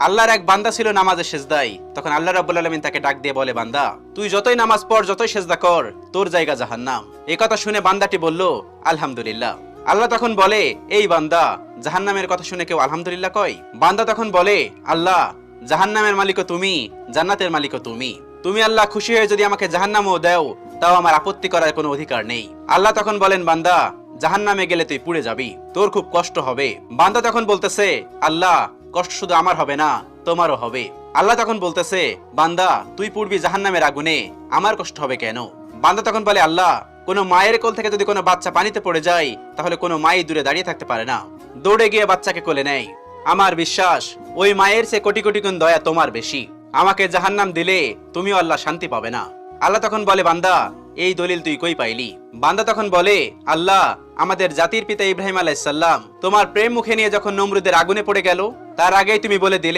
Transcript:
আল্লাহর এক বান্দা ছিল নামাজে সেজদায়। তখন আল্লাহ রাব্বুল আলামিন তাকে ডাক দিয়ে বলে, বান্দা তুই যতই নামাজ পড়, যতই সেজদা কর, তোর জায়গা জাহান্নাম। এই কথা শুনে বান্দাটি বলল, আলহামদুলিল্লাহ। আল্লাহ তখন বলে, এই বান্দা, জাহান্নামের কথা শুনে কেউ আলহামদুলিল্লাহ কয়? বান্দা তখন বলে, আল্লাহ, জাহান্নামের মালিকও তুমি, জান্নাতের মালিকও তুমি। তুমি আল্লাহ খুশি হয়ে যদি আমাকে জাহান্নামও দাও, তাও আমার আপত্তি করার কোনো অধিকার নেই। আল্লাহ তখন বলেন, বান্দা, জাহান্নামে গেলে তুই পুড়ে যাবি, তোর খুব কষ্ট হবে। বান্দা তখন বলতেছে, আল্লাহ, কষ্ট শুধু আমার হবে না, তোমারও হবে। আল্লাহ তখন বলতেছে, বান্দা, তুই পুড়বি জাহান্নামের আগুনে, আমার কষ্ট হবে কেন? বান্দা তখন বলে, আল্লাহ, কোনো মায়ের কোল থেকে যদি কোনো বাচ্চা পানিতে পড়ে যায়, তাহলে কোনো মাই দূরে দাঁড়িয়ে থাকতে পারে না, দৌড়ে গিয়ে বাচ্চাকে কোলে নেয়। আমার বিশ্বাস ওই মায়ের চেয়ে কোটি কোটি গুণ দয়া তোমার বেশি। আমাকে জাহান্নাম দিলে তুমিও আল্লাহ শান্তি পাবে না। আল্লাহ তখন বলে, বান্দা, এই দলিল তুই কই পাইলি? বান্দা তখন বলে, আল্লাহ, আমাদের জাতির পিতা ইব্রাহিম আলাইহিস সালাম তোমার প্রেম মুখে নিয়ে যখন নমরুদের আগুনে পড়ে গেল, তার আগেই তুমি বলে দিলে